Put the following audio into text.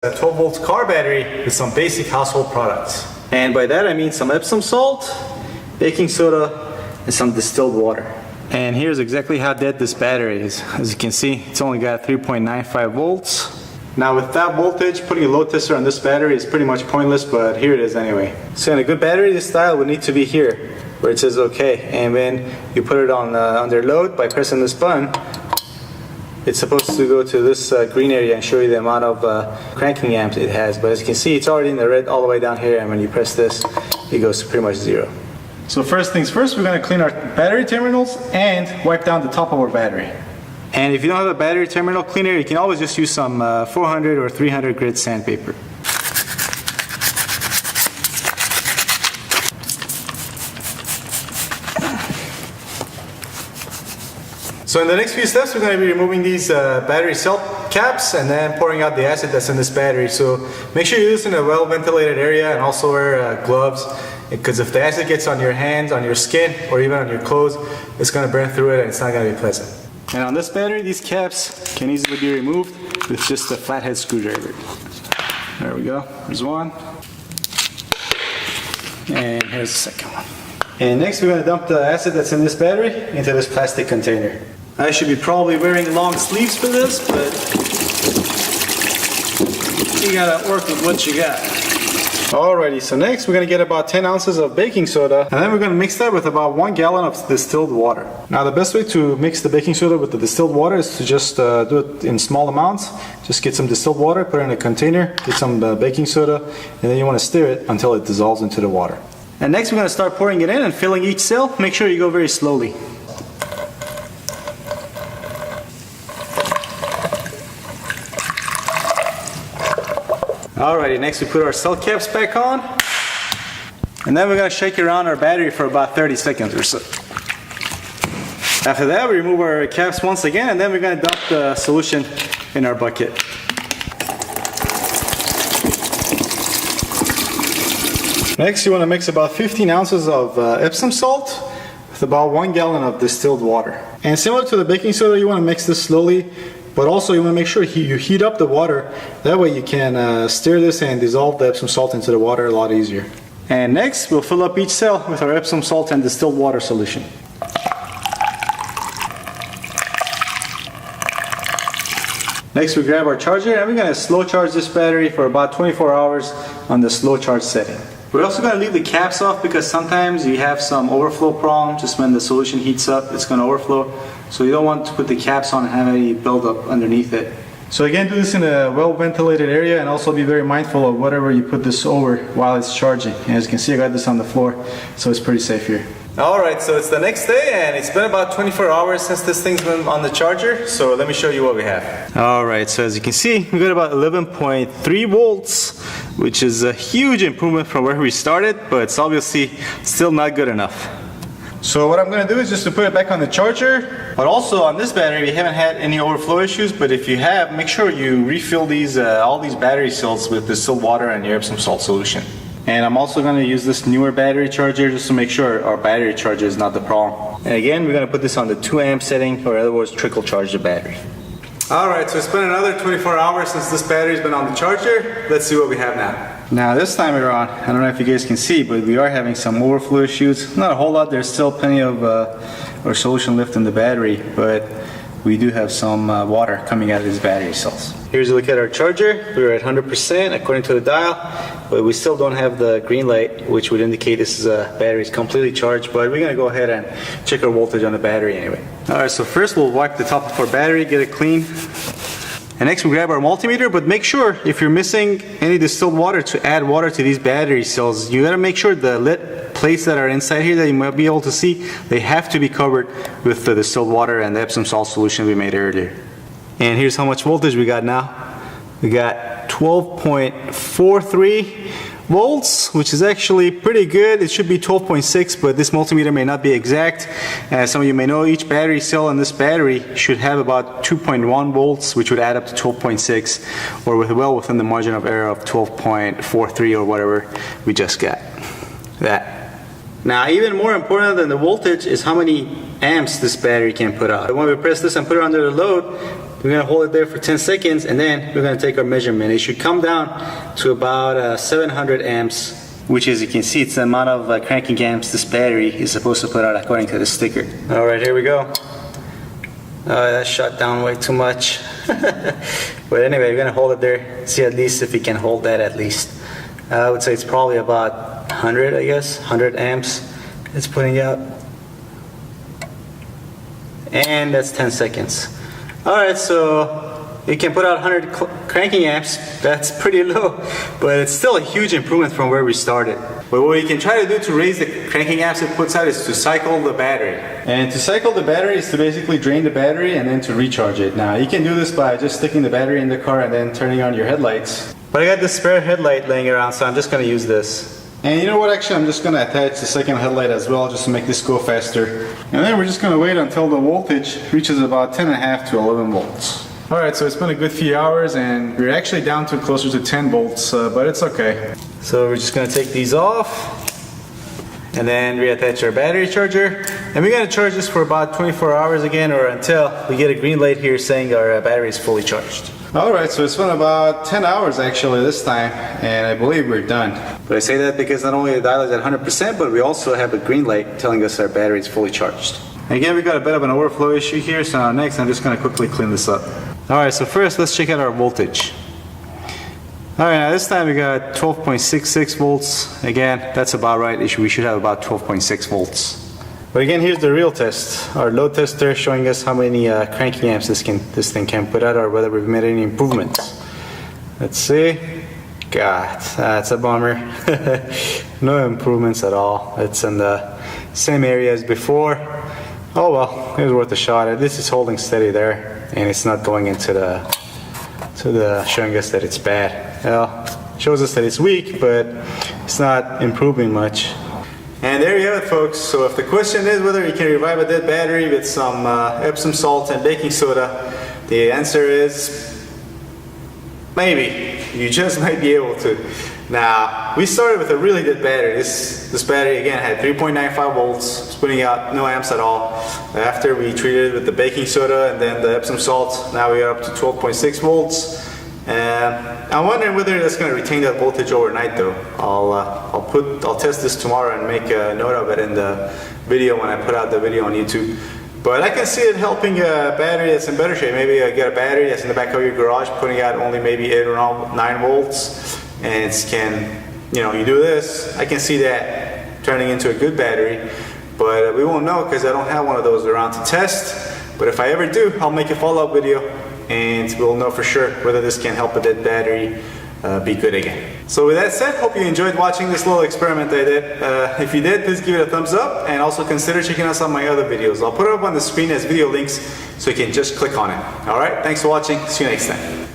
A 12 volt car battery with some basic household products. And by that I mean some Epsom salt, baking soda, and some distilled water. And here's exactly how dead this battery is. As you can see, it's only got 3.95 volts. Now with that voltage, putting a load tester on this battery is pretty much pointless, but here it is anyway. So in a good battery, this style would need to be here, where it says OK. And when you put it on under load by pressing this button, it's supposed to go to this green area and show you the amount of cranking amps it has. But as you can see, it's already in the red all the way down here, and when you press this, it goes to pretty much zero. So first things first, we're going to clean our battery terminals and wipe down the top of our battery. And if you don't have a battery terminal cleaner, you can always just use some 400 or 300 grit sandpaper. So in the next few steps, we're going to be removing these battery cell caps and then pouring out the acid that's in this battery. So make sure you do this in a well ventilated area, and also wear gloves, because if the acid gets on your hands, on your skin, or even on your clothes, it's going to burn through it and it's not going to be pleasant. And on this battery, these caps can easily be removed with just a flathead screwdriver. There we go, there's one. And here's the second one. And next we're going to dump the acid that's in this battery into this plastic container. I should be probably wearing long sleeves for this, but you gotta work with what you got. Alrighty, so next we're going to get about 10 ounces of baking soda, and then we're going to mix that with about 1 gallon of distilled water. Now the best way to mix the baking soda with the distilled water is to just do it in small amounts. Just get some distilled water, put it in a container, get some baking soda, and then you want to stir it until it dissolves into the water. And next we're going to start pouring it in and filling each cell. Make sure you go very slowly. Alrighty, next we put our cell caps back on, and then we're going to shake around our battery for about 30 seconds or so. After that, we remove our caps once again, and then we're going to dump the solution in our bucket. Next, you want to mix about 15 ounces of Epsom salt with about 1 gallon of distilled water. And similar to the baking soda, you want to mix this slowly, but also you want to make sure you heat up the water. That way you can stir this and dissolve the Epsom salt into the water a lot easier. And next, we'll fill up each cell with our Epsom salt and distilled water solution. Next, we grab our charger, and we're going to slow charge this battery for about 24 hours on the slow charge setting. We're also going to leave the caps off because sometimes you have some overflow problem. Just when the solution heats up, it's going to overflow. So you don't want to put the caps on and have any buildup underneath it. So again, do this in a well ventilated area, and also be very mindful of whatever you put this over while it's charging. And as you can see, I got this on the floor, so it's pretty safe here. Alright, so it's the next day, and it's been about 24 hours since this thing's been on the charger, so let me show you what we have. Alright, so as you can see, we got about 11.3 volts, which is a huge improvement from where we started, but it's obviously still not good enough. So what I'm going to do is just to put it back on the charger, but also on this battery we haven't had any overflow issues, but if you have, make sure you refill these all these battery cells with distilled water and your Epsom salt solution. And I'm also going to use this newer battery charger just to make sure our battery charger is not the problem. And again, we're going to put this on the 2 amp setting, or in other words, trickle charge the battery. Alright, so it's been another 24 hours since this battery's been on the charger. Let's see what we have now. Now this time around, I don't know if you guys can see, but we are having some overflow issues. Not a whole lot, there's still plenty of our solution left in the battery, but we do have some water coming out of these battery cells. Here's a look at our charger. We're at 100% according to the dial, but we still don't have the green light, which would indicate this battery is completely charged, but we're going to go ahead and check our voltage on the battery anyway. Alright, so first we'll wipe the top of our battery, get it clean. And next we grab our multimeter, but make sure if you're missing any distilled water to add water to these battery cells. You gotta make sure the lit plates that are inside here that you might be able to see, they have to be covered with the distilled water and the Epsom salt solution we made earlier. And here's how much voltage we got now. We got 12.43 volts, which is actually pretty good. It should be 12.6, but this multimeter may not be exact. As some of you may know, each battery cell in this battery should have about 2.1 volts, which would add up to 12.6, or well within the margin of error of 12.43 or whatever we just got. That. Now, even more important than the voltage is how many amps this battery can put out. When we press this and put it under the load, we're going to hold it there for 10 seconds and then we're going to take our measurement. It should come down to about 700 amps, which, as you can see, it's the amount of cranking amps this battery is supposed to put out according to the sticker. Alright, here we go. That shut down way too much. But anyway, we're going to hold it there, see at least if we can hold that at least. I would say it's probably about 100, I guess, 100 amps it's putting out. And that's 10 seconds. Alright, so you can put out 100 cranking amps. That's pretty low, but it's still a huge improvement from where we started. But what you can try to do to raise the cranking amps it puts out is to cycle the battery. And to cycle the battery is to basically drain the battery and then to recharge it. Now you can do this by just sticking the battery in the car and then turning on your headlights. But I got this spare headlight laying around, so I'm just going to use this. And you know what, actually I'm just going to attach the second headlight as well, just to make this go faster. And then we're just going to wait until the voltage reaches about 10.5 to 11 volts. Alright, so it's been a good few hours and we're actually down to closer to 10 volts, but it's okay. So we're just going to take these off and then reattach our battery charger. And we're going to charge this for about 24 hours again, or until we get a green light here saying our battery is fully charged. Alright, so it's been about 10 hours actually this time, and I believe we're done. But I say that because not only the dial is at 100%, but we also have a green light telling us our battery is fully charged. Again, we got a bit of an overflow issue here, so next I'm just going to quickly clean this up. Alright, so first let's check out our voltage. Alright, now this time we got 12.66 volts. Again, that's about right. We should have about 12.6 volts. But again, here's the real test. Our load tester showing us how many cranking amps this thing can put out, or whether we've made any improvements. Let's see. God, that's a bummer. No improvements at all. It's in the same area as before. Oh well, it was worth a shot. At least it's holding steady there, and it's not going into the showing us that it's bad. Well, shows us that it's weak, but it's not improving much. And there you have it, folks. So if the question is whether you can revive a dead battery with some Epsom salt and baking soda, the answer is maybe. You just might be able to. Now, we started with a really dead battery. This battery, again, had 3.95 volts. It's putting out no amps at all. After we treated it with the baking soda and then the Epsom salt, now we are up to 12.6 volts. I'm wondering whether that's going to retain that voltage overnight though. I'll test this tomorrow and make a note of it in the video when I put out the video on YouTube. But I can see it helping a battery that's in better shape. Maybe get a battery that's in the back of your garage putting out only maybe 8 or 9 volts, and it can, you do this, I can see that turning into a good battery. But we won't know because I don't have one of those around to test. But if I ever do, I'll make a follow-up video and we'll know for sure whether this can help a dead battery be good again. So with that said, hope you enjoyed watching this little experiment I did. If you did, please give it a thumbs up and also consider checking out some of my other videos. I'll put it up on the screen as video links so you can just click on it. Alright, thanks for watching. See you next time.